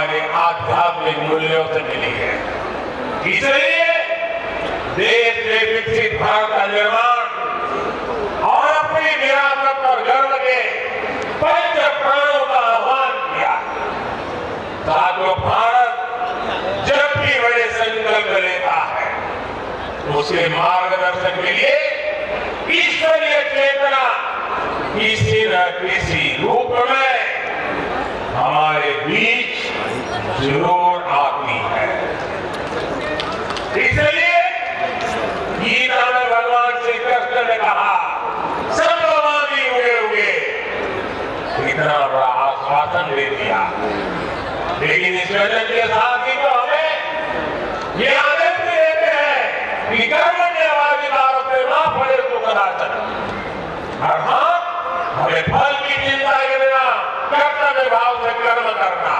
हमारे आध्यात्मिक मूल्यों से मिली है। इसलिए देश के विकसित भारत का निर्माण और अपनी विरासत पर गर्व के पंच प्राणों का आह्वान किया। साथियों, भारत जब भी बड़े संकल्प लेता है उसके मार्गदर्शन के लिए ईश्वरीय चेतना किसी न किसी रूप में हमारे बीच जरूर आती है। इसलिए गीता में भगवान श्री कृष्ण ने कहा, सर्ववादी हुए हुए इतना बड़ा आश्वासन दे दिया, लेकिन इस वचन के साथ ही तो हमें ये आदेश भी देते हैं कि कर्मण्यवादी भारत से ना पड़े तो कदाचन। और हाँ, हमें फल की चिंता के बिना कर्तव्य भाव से कर्म करना।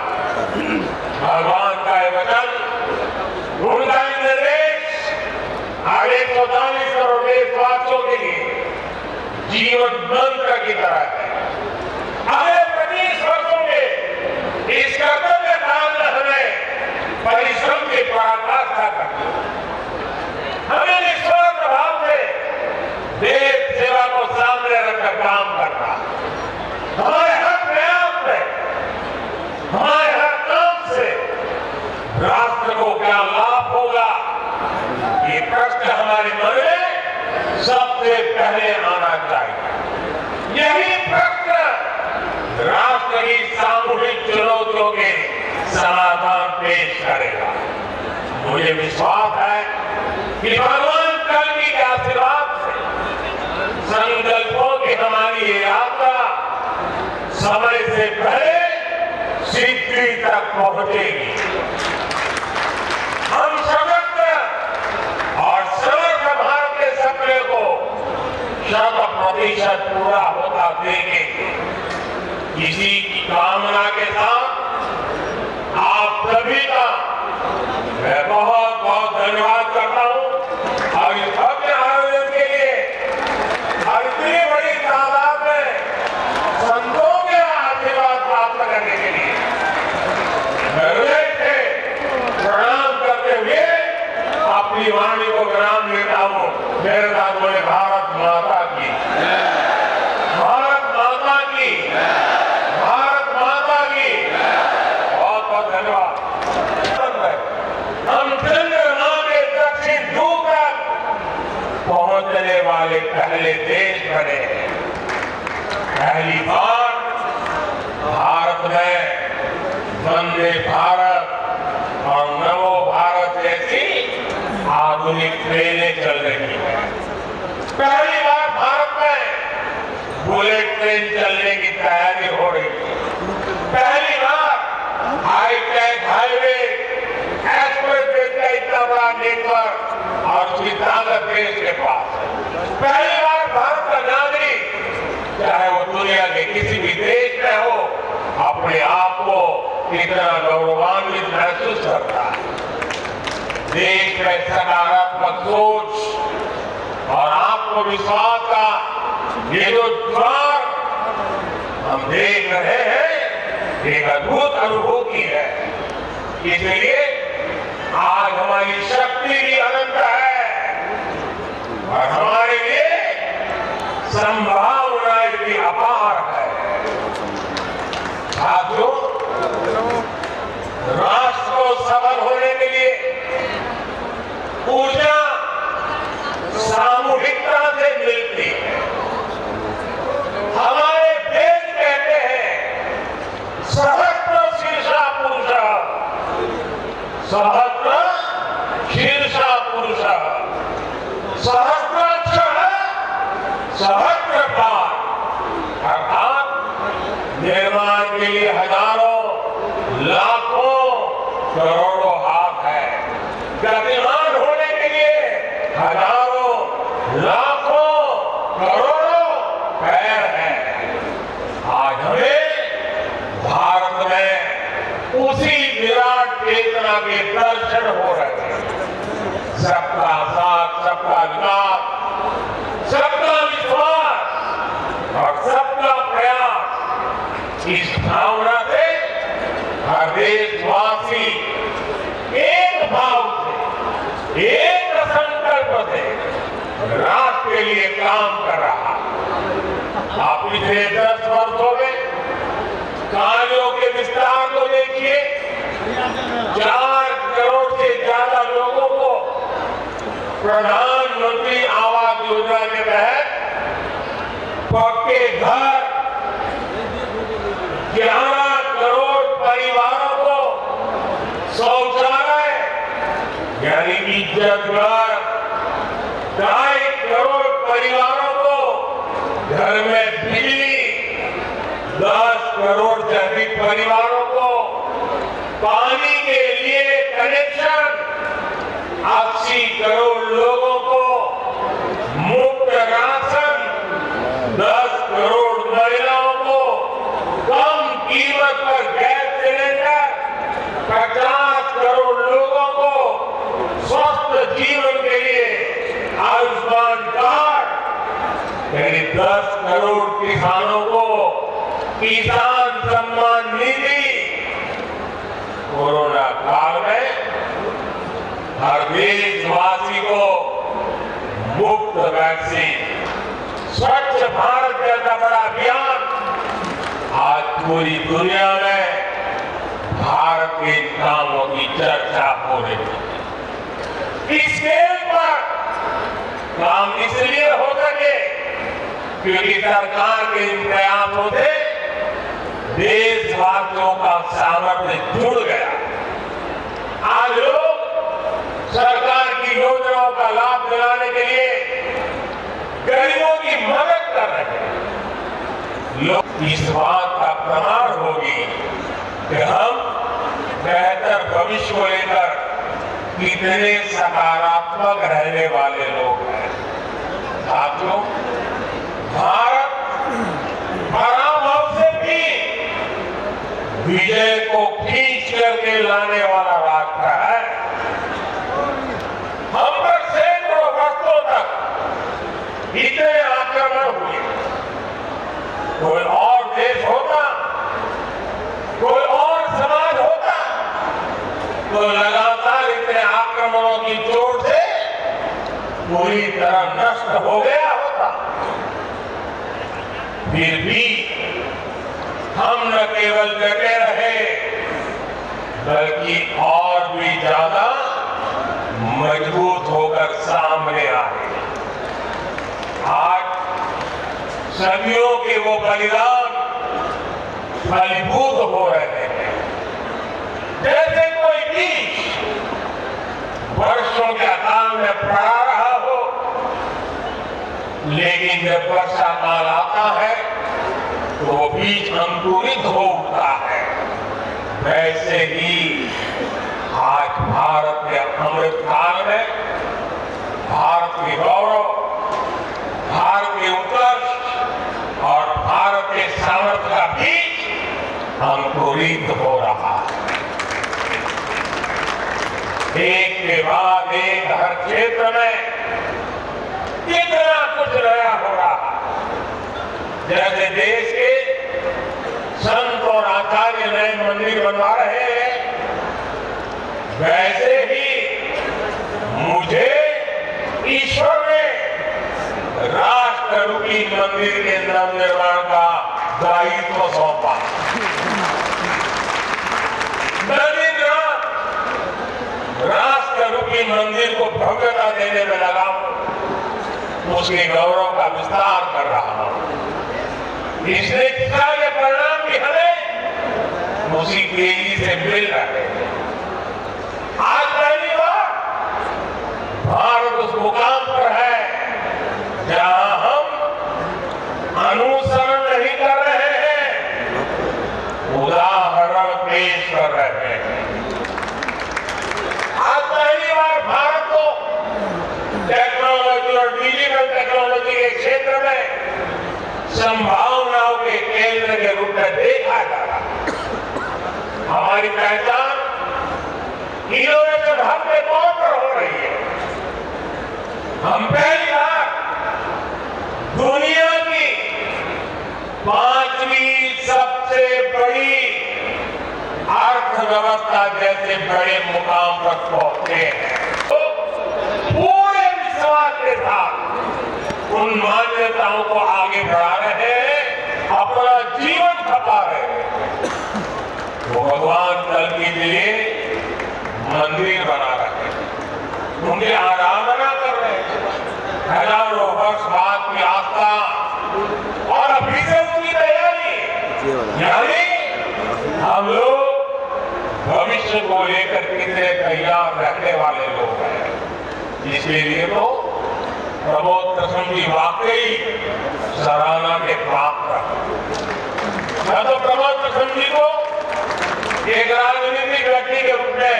भगवान का ये वचन, उनका निर्देश हर 140 करोड़ देशवासियों के लिए जीवन मंत्र की तरह है। अगले 25 वर्षों में इस कर्तव्य काल में हमें परिश्रम की पराकाष्ठा करनी, हमें निस्वार्थ भाव से देश सेवा को सामने रखकर काम करना, हमारे हर प्रयास में, हमारे हर काम से राष्ट्र को क्या लाभ होगा, ये प्रश्न हमारे मन में सबसे पहले आना चाहिए। यही प्रश्न राष्ट्र की सामूहिक चुनौतियों के समाधान पेश करेगा। मुझे विश्वास है कि भगवान कल की आशीर्वाद से संकल्पों की हमारी ये यात्रा समय से पहले सिद्धि तक पहुंचेगी। हम सशक्त और समर्थ भारत के सपने को 100% पूरा होता देखेंगे। इसी की कामना के साथ आप सभी का मैं बहुत बहुत धन्यवाद करता हूं और इस भव्य आयोजन के लिए इतनी बड़ी तादाद में संतों के आशीर्वाद प्राप्त करने के लिए मैं हृदय से प्रणाम करते हुए अपनी वाणी को विराम देता हूं। मेरे साथ बोले, भारत माता की, भारत माता की, भारत माता की। बहुत बहुत धन्यवाद। हम चंद्रमा के दक्षिण ध्रुव तक पहुंचने वाले पहले देश बने। पहली बार भारत में वंदे भारत और नमो भारत जैसी आधुनिक ट्रेनें चल रही हैं। पहली बार भारत में बुलेट ट्रेन चलने की तैयारी हो रही है। पहली बार हाईटेक हाईवे, एक्सप्रेसवे का इतना बड़ा नेटवर्क और उसकी ताकत देश के पास है। पहली बार भारत का नागरिक, चाहे वो दुनिया के किसी भी देश में हो, अपने आप को इतना गौरवान्वित महसूस करता है। देश में सकारात्मक सोच और आत्मविश्वास का ये जो द्वार हम देख रहे हैं, एक अद्भुत अनुभूति है। इसलिए आज हमारी शक्ति भी अनंत है और हमारे लिए संभावनाएं भी अपार है। साथियों, राष्ट्र को सफल होने के लिए ऊर्जा सामूहिकता से मिलती है। हमारे वेद कहते हैं, सहस्त्र शीर्षा पुरुष, सहस्त्र शीर्षा पुरुष, सहस्त्राक्षर सहस्त्र पाठ। अर्थात निर्माण के लिए हजारों, लाखों, करोड़ों हाथ है। गतिमान होने के लिए हजारों, लाखों, करोड़ों पैर हैं। आज हमें भारत में उसी विराट चेतना के दर्शन हो रहे हैं। सबका साथ, सबका विकास, सबका विश्वास और सबका प्रयास, इस भावना से हर देशवासी पिछले 10 वर्षों में कार्यों के विस्तार को देखिए। 4 करोड़ से ज्यादा लोगों को प्रधानमंत्री आवास योजना के तहत पक्के घर, 11 करोड़ परिवारों को शौचालय यानी इज्जत घर, 2.5 करोड़ परिवारों को घर में बिजली, 10 करोड़ से अधिक परिवारों को पानी के लिए कनेक्शन, 80 करोड़ लोगों को मुफ्त राशन, 10 करोड़ महिलाओं को कम कीमत पर गैस सिलेंडर, 50 करोड़ लोगों को स्वस्थ जीवन के लिए आयुष्मान कार्ड, यानी 10 करोड़ किसानों को किसान सम्मान निधि। कोरोना काल में हर देशवासी को मुफ्त वैक्सीन, स्वच्छ भारत जैसा बड़ा अभियान आज पूरी दुनिया में भारत के कामों की चर्चा हो रही है। इस स्केल पर काम इसलिए हो सके क्योंकि सरकार के इन प्रयासों से देशवासियों का सामर्थ्य जुड़ गया। आज लोग सरकार की योजनाओं का लाभ दिलाने के लिए गरीबों की मदद कर रहे हैं। लोग इस बात का प्रमाण होगी कि हम बेहतर भविष्य को लेकर कितने सकारात्मक रहने वाले लोग हैं। साथियों, भारत पराभव से भी विजय को खींच करके लाने वाला रास्ता है। हम पर सैकड़ों वर्षों तक इतने आक्रमण हुए, कोई और देश होता, कोई और समाज होता तो लगातार इतने आक्रमणों की चोट से पूरी तरह नष्ट हो गया होता। फिर भी हम न केवल डटे रहे बल्कि और भी ज्यादा मजबूत होकर सामने आए। आज सदियों के वो बलिदान फलीभूत हो रहे हैं। जैसे कोई बीज वर्षों के अकाल में पड़ा रहा हो, लेकिन जब वर्षा काल आता है तो वो बीज अंकुरित हो उठता है। वैसे ही आज भारत के अमृत काल में भारत के गौरव, भारत के उत्कर्ष और भारत के सामर्थ्य का बीज अंकुरित हो रहा है। एक के बाद एक हर क्षेत्र में कितना कुछ नया हो रहा है। जैसे देश के संत और आचार्य नए मंदिर बनवा रहे हैं, वैसे ही मुझे ईश्वर ने राष्ट्ररूपी मंदिर के नवनिर्माण का दायित्व सौंपा। राष्ट्ररूपी मंदिर को भव्यता देने में लगा हूं, उसके गौरव का विस्तार कर रहा हूं। इसलिए के परिणाम भी हमें उसी तेजी से मिल रहे हैं। आज पहली बार भारत उस मुकाम पर है जहां हम अनुसरण नहीं कर रहे हैं, उदाहरण पेश कर रहे हैं। आज पहली बार भारत को टेक्नोलॉजी और डिजिटल टेक्नोलॉजी के क्षेत्र में संभावनाओं के केंद्र के रूप में देखा जा रहा है। हमारी पहचान इनोवेशन हब के तौर पर हो रही है। हम पहली बार दुनिया की 5वीं सबसे बड़ी अर्थव्यवस्था जैसे बड़े मुकाम पर पहुंचे हैं। तो पूरे विश्वास के साथ उन मान्यताओं को आगे बढ़ा रहे हैं वो भगवान कल्कि के लिए मंदिर बना रहे हैं, उनकी आराधना कर रहे हैं। हजारों वर्ष बाद की आस्था और अभी से उनकी तैयारी, यानी हम लोग भविष्य को लेकर कितने तैयार रहने वाले लोग हैं। इसके लिए तो प्रमोद कृष्ण जी वाकई सराहना के पात्र। मैं तो प्रमोद कृष्ण जी को एक राजनीतिक व्यक्ति के रूप में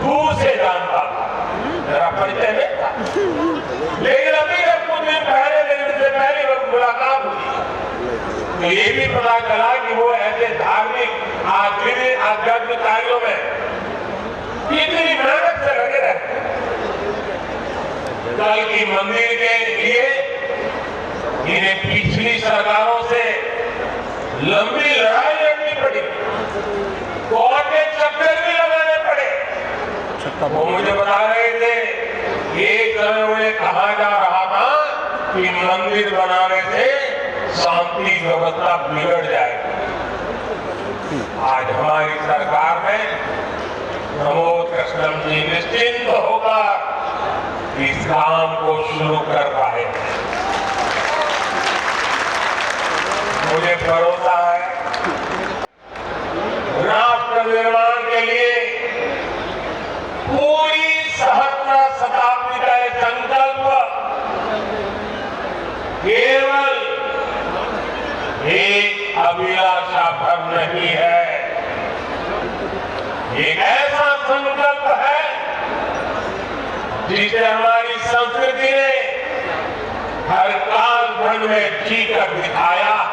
दूर से जानता था, मेरा परिचय नहीं था, लेकिन अभी जब कुछ दिन पहले मेरी उनसे पहली वक्त मुलाकात हुई तो ये भी पता चला कि वो ऐसे धार्मिक आध्यात्मिक कार्यों में कितनी मेहनत से लगे रहते हैं। कल की मंदिर के लिए इन्हें पिछली सरकारों से लंबी लड़ाई लड़नी पड़ी, कोर्ट के चक्कर भी लगाने पड़े। वो मुझे बता रहे थे एक समय उन्हें कहा जा रहा था कि मंदिर बनाने से शांति व्यवस्था बिगड़ जाएगी। आज हमारी सरकार ने प्रमोद कृष्ण जी निश्चिंत होकर इस काम को शुरू कर पाए। मुझे भरोसा है राष्ट्र निर्माण के लिए पूरी सहस्त्र शताब्दी का यह संकल्प केवल एक अभिलाषा भर नहीं है, एक ऐसा संकल्प है जिसे हमारी संस्कृति ने हर कालखंड में जीकर दिखाया है।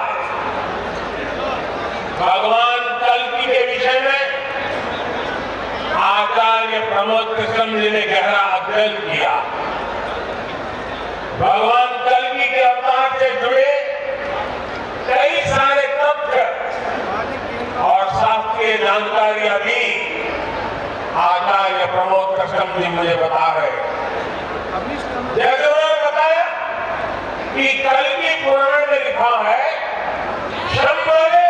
भगवान कल्कि के विषय में आचार्य प्रमोद कृष्ण जी ने गहरा अध्ययन किया। भगवान कल्कि के अवतार से जुड़े कई सारे तथ्य और शास्त्रीय जानकारियां भी आचार्य प्रमोद कृष्ण जी मुझे बता रहे। जैसे उन्होंने बताया कि कल्कि पुराण में लिखा है शंभरे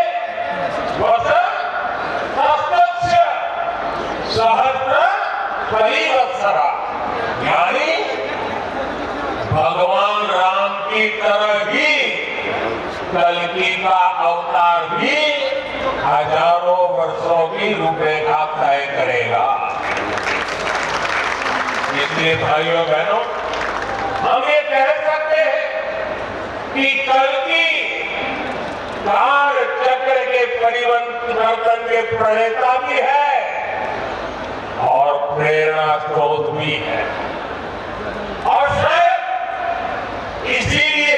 सहस्त्र परिवत्सरा, यानी भगवान राम की तरह ही कल्कि का अवतार भी हजारों वर्षों की रूपरेखा तय करेगा। इसलिए भाइयों बहनों, हम ये कह सकते हैं कि कल्कि काल चक्र के परिवर्तन के प्रणेता भी है और प्रेरणा स्रोत भी है। और शायद इसीलिए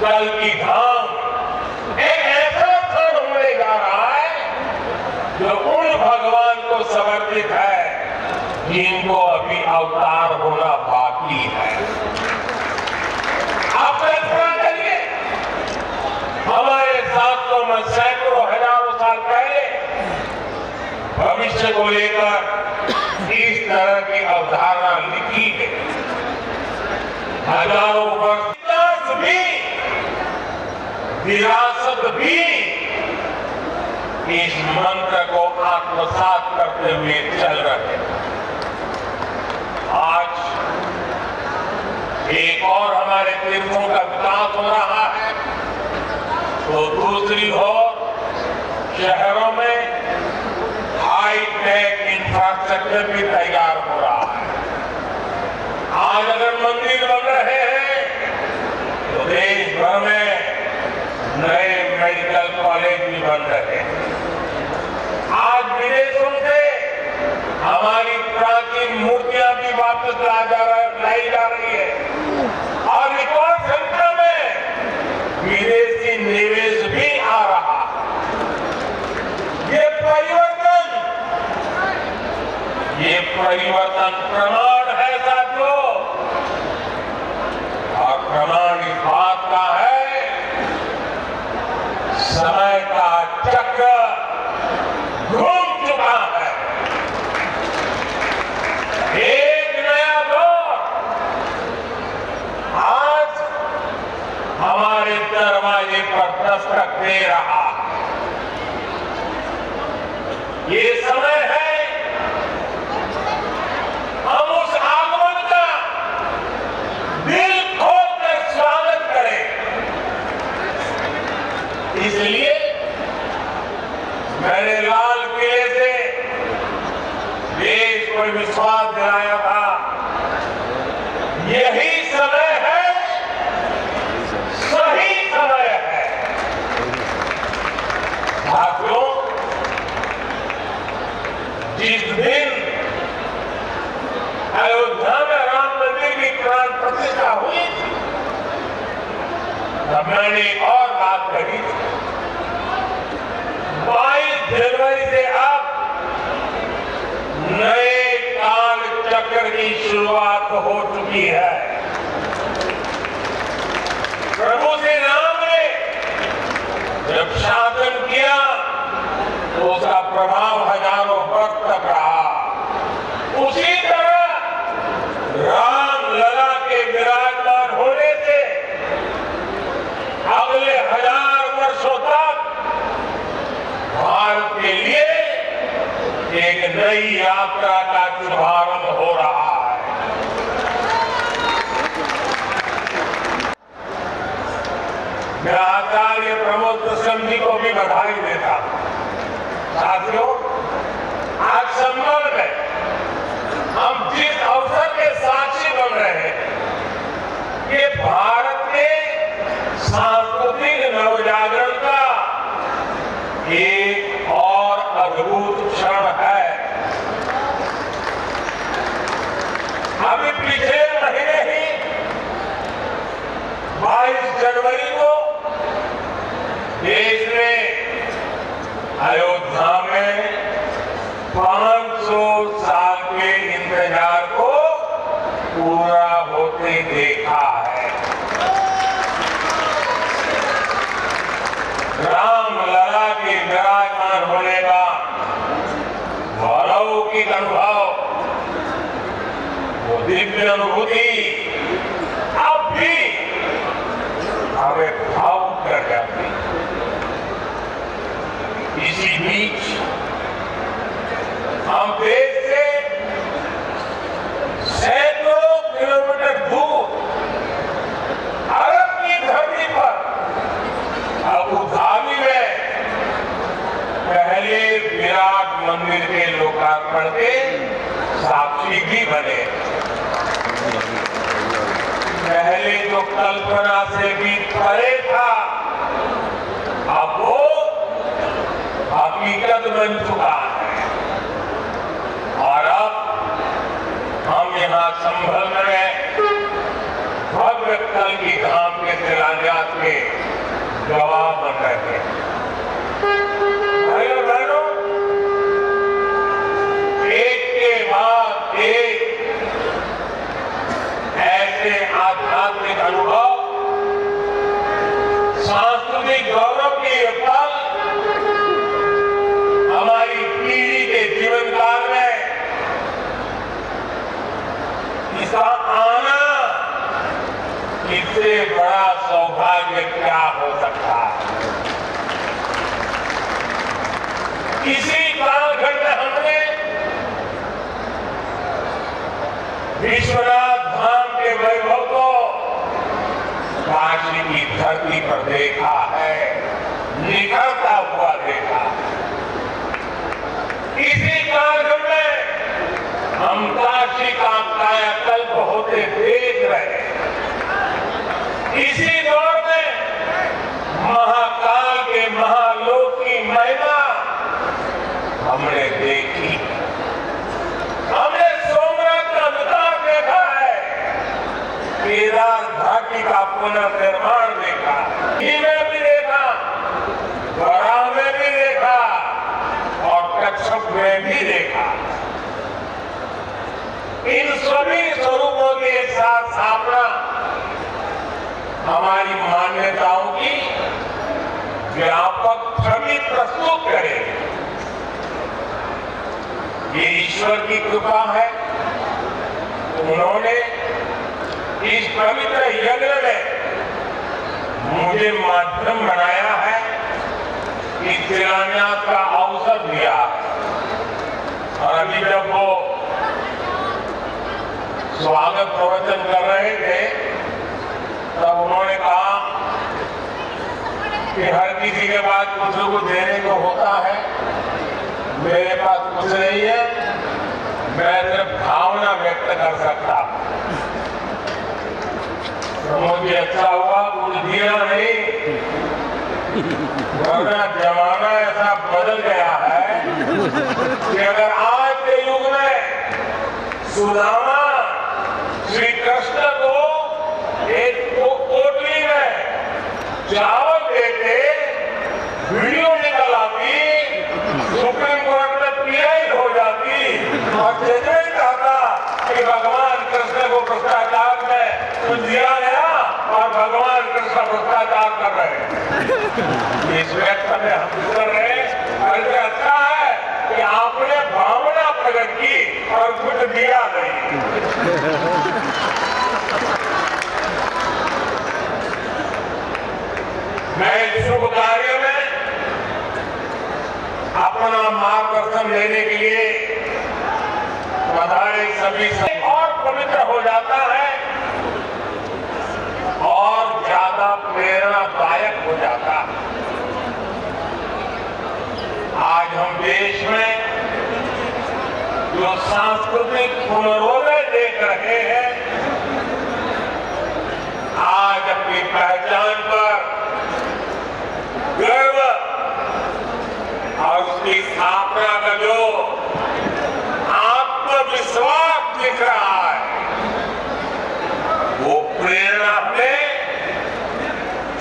कल्कि धाम एक ऐसा स्थान होने जा रहा है जो उन भगवान को समर्पित है जिनको अभी अवतार होना बाकी है। आप कल्पना करिए, हमारे शास्त्रों में सैकड़ों हजारों साल पहले भविष्य को लेकर इस तरह की अवधारणा लिखी गई। हजारों वर्ष भी विरासत भी इस मंत्र को आत्मसात करते हुए चल रहे हैं। आज एक और हमारे तीर्थों का विकास हो रहा है तो दूसरी ओर शहरों में हाईटेक इंफ्रास्ट्रक्चर भी तैयार हो रहा है। आज अगर मंदिर बन रहे हैं तो देश भर में नए मेडिकल कॉलेज भी बन रहे हैं। आज विदेशों से हमारी प्राचीन मूर्तियां भी वापस लाई जा रही है और रिकॉर्ड संख्या में विदेशी निवेश भी आ रहा है। ये परिवर्तन प्रमाण है साथियों, और प्रमाण इस बात का है समय का चक्र घूम चुका है। एक नया दौर आज हमारे दरवाजे पर दस्तक दे रहा है। ये समय है हम उस आगमन का दिल खोलकर स्वागत करें। इसलिए मैंने लाल किले से देश को विश्वास दिलाया था, यही समय है, सही समय है। साथियों, जिस दिन अयोध्या में राम मंदिर की प्राण प्रतिष्ठा हुई थी, तब मैंने एक और बात कही थी, 22 जनवरी से अब नए काल चक्र की शुरुआत हो चुकी है। प्रभु श्री राम ने जब शासन किया तो उसका प्रभाव हजारों वर्ष तक रहा। उसी तरह राम लला के विराजमान होने से अगले 1000 वर्षों तक भारत के लिए एक नई यात्रा का शुभारंभ हो रहा है। मैं आचार्य प्रमोद कृष्ण जी को भी बधाई देता हूं। साथियों, आज संबल में हम जिस अवसर के साक्षी बन रहे हैं, ये भारत के सांस्कृतिक नवजागरण का एक और अद्भुत क्षण है। अभी पिछले महीने ही 22 जनवरी को देश ने अयोध्या में 500 साल के इंतजार को पूरा होते देखा है। राम लला के विराजमान होने का अलौकिक अनुभव, वो दिव्य अनुभूति अब भी हमें भावुक कर जाती। इसी बीच हम देश से सैकड़ों किलोमीटर दूर अरब की धरती पर अबू धाबी में पहले विराट मंदिर के लोकार्पण के साक्षी भी बने। पहले जो कल्पना से भी परे था, अब वो हकीकत बन चुका है। और अब हम यहाँ संभल में भव्य कल की धाम के तिलांजात के गवाह बन रहे हैं। भाइयों बहनों, एक के बाद एक ऐसे आध्यात्मिक अनुभव, सांस्कृतिक गौरव की पल हमारी पीढ़ी के जीवन काल में इसका आना, इससे बड़ा सौभाग्य क्या हो सकता है। इसी कालखंड में हमने विश्वनाथ धाम के वैभव को काशी की धरती पर देखा है, निखरता हुआ देखा। इसी कालखंड में हम काशी का कायाकल्प होते देख रहे हैं। इसी दौर में महाकाल के महालोक की महिमा हमने देखी। हमने सोमनाथ का विकास देखा है, केदार घाटी का पुनर्निर्माण देखा, में भी देखा, बराह में भी देखा और कच्छप में भी देखा। इन सभी स्वरूपों के साथ स्थापना हमारी मान्यताओं की व्यापक छवि प्रस्तुत करेगी। ये ईश्वर की कृपा है। उन्होंने इस पवित्र यज्ञ में मुझे माध्यम बनाया है, इस शिलान्यास का अवसर दिया है। जब वो स्वागत प्रवचन कर रहे थे तब उन्होंने कहा कि हर किसी के पास कुछ न कुछ देने को होता है, मेरे पास कुछ नहीं है, मैं सिर्फ भावना व्यक्त कर सकता। प्रमोद जी अच्छा हुआ कुछ दिया नहीं, वरना जमाना ऐसा बदल गया है कि अगर आज के युग में सुदामा श्री कृष्ण को एक कोटली में चावल देते, वीडियो निकल आती, सुप्रीम कोर्ट में पीआई हो जाती और जजमेंट आता कि भगवान कृष्ण को भ्रष्टाचार में कुछ दिया गया और भगवान कृष्ण भ्रष्टाचार कर रहे हैं। इस व्यक्त में हम कर रहे हैं, अच्छा है कि आपने भावना प्रकट की और कुछ दिया नहीं। मैं इस शुभ कार्य में अपना मार्गदर्शन लेने के लिए बधाई सभी से और पवित्र हो जाता है और ज्यादा प्रेरणादायक हो जाता है। आज हम देश में जो सांस्कृतिक पुनरोदय देख रहे हैं, आज अपनी पहचान पर गर्व और उसकी स्थापना का जो आत्मविश्वास दिख रहा है, वो प्रेरणा हमें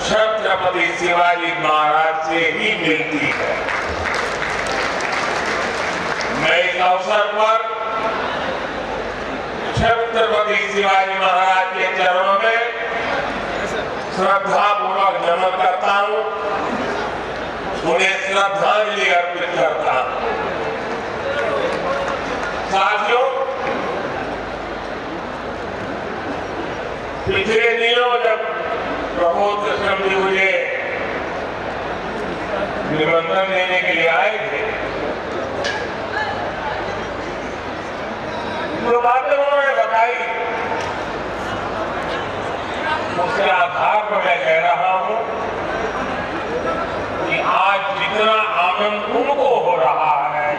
छत्रपति शिवाजी महाराज से ही मिलती है। मैं इस अवसर पर छत्रपति शिवाजी महाराज के चरणों में श्रद्धापूर्वक नमन करता हूं, उन्हें श्रद्धांजलि अर्पित करता हूं। साथियों, पिछले दिनों जब प्रमोद कृष्ण जी मुझे निमंत्रण देने के लिए आए थे, जो बातें उन्होंने बताई उसके आधार पर मैं कह रहा हूं कि आज जितना आनंद उनको हो रहा है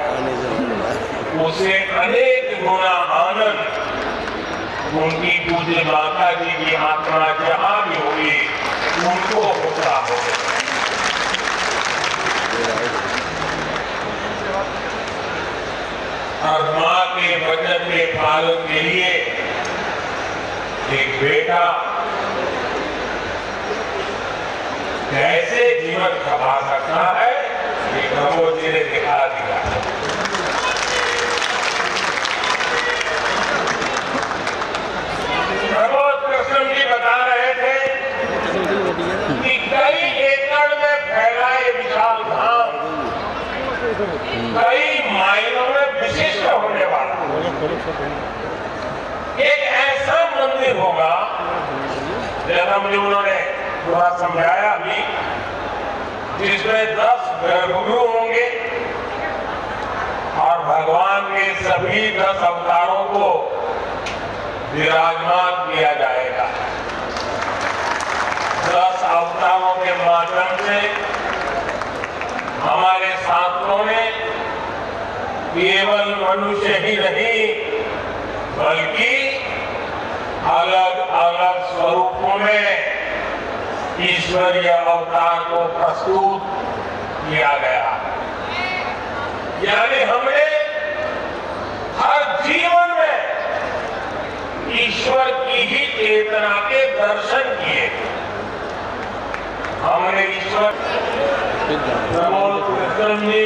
उसे अनेक गुना आनंद उनकी पूज्य माता जी की आत्मा जहां भी होगी उनको होता हो। और मां के वचन के पालन के लिए एक बेटा कैसे जीवन खपा सकता है, ये प्रमोद जी ने दिखा दिया। प्रमोद कृष्ण जी बता रहे थे कि कई एकड़ में फैला ये विशाल धाम कई मायनों में विशिष्ट होने वाला एक ऐसा मंदिर होगा, जैसा मुझे उन्होंने थोड़ा समझाया भी, जिसमें 10 गर्भगृह होंगे और भगवान के सभी 10 अवतारों को विराजमान किया जाएगा। 10 अवतारों के माध्यम से हमारे शास्त्रों ने केवल मनुष्य ही नहीं बल्कि अलग अलग स्वरूपों में ईश्वरीय अवतार को प्रस्तुत किया गया। यानी हमने हर जीवन में ईश्वर की ही चेतना के दर्शन किए। हमने ईश्वर प्रमोद कृष्ण जी,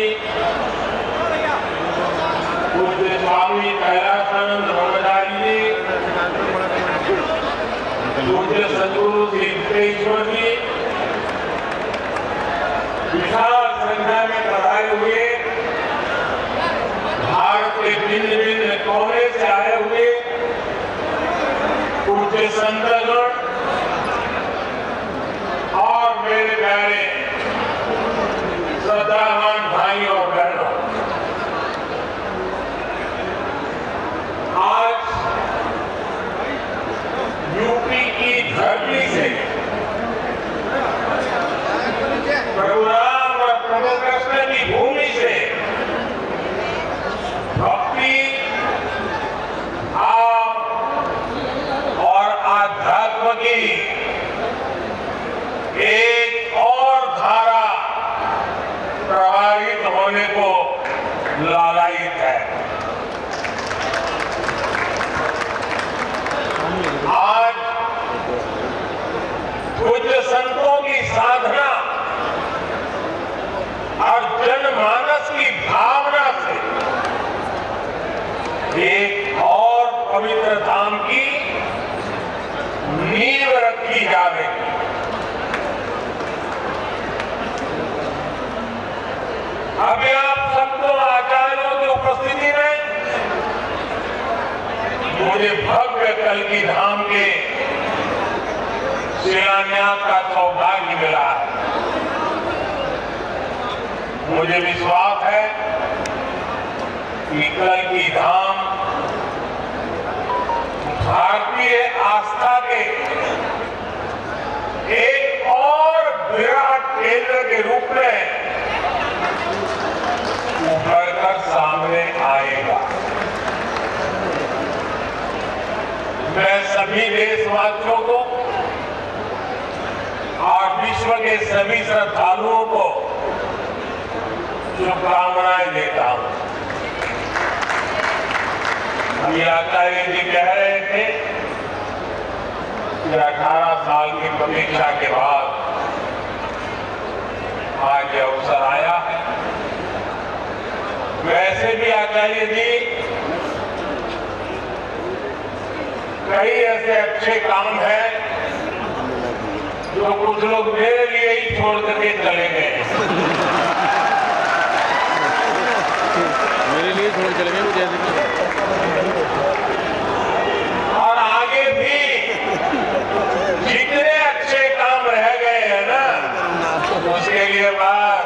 पूज्य स्वामी कैलासानंद ब्रह्मचारी जी, पूज्य सद्गुरु सिद्धेश्वर जी विशाल संख्या में पधारे हुए, भारत के भिन्न भिन्न कोने से आए हुए पूज्य संतगण और मेरे प्यारे श्रद्धावान भाई और बहनों, लालायित है। आज पूज्य संतों की साधना और जनमानस की भावना से एक और पवित्र धाम की नींव रखी जाएगी। अभी आप सबको आचार्यों की उपस्थिति में मुझे भव्य कल्की धाम के शिलान्यास का सौभाग्य मिला है। मुझे विश्वास है कि कल्की धाम भारतीय आस्था के एक और विराट केंद्र के रूप में उभर कर सामने आएगा। मैं सभी देशवासियों को और विश्व के सभी श्रद्धालुओं को शुभकामनाएं देता हूं। अभी आचार्य जी कह रहे थे कि 18 साल की प्रतीक्षा के बाद आज यह अवसर आया है। वैसे भी आचार्य जी कई ऐसे अच्छे काम हैं जो कुछ लोग मेरे लिए ही छोड़ करके चले गए। मेरे लिए छोड़ चले गए मुझे। और आगे भी जितने अच्छे काम रह गए हैं ना, उसके लिए बस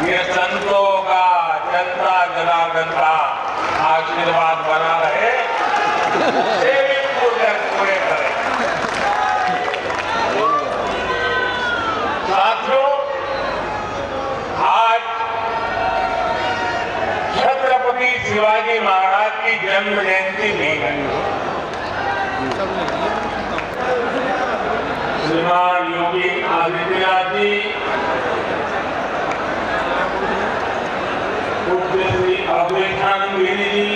ये संतों का, जनता जनार्दन का आशीर्वाद बना रहे, सेवित पूरे करें। साथियों, आज छत्रपति शिवाजी महाराज की जन्म जयंती भी है। श्रीमान योगी आदित्यनाथ जी, पूज्य श्री अवधेशानंद गिरी जी,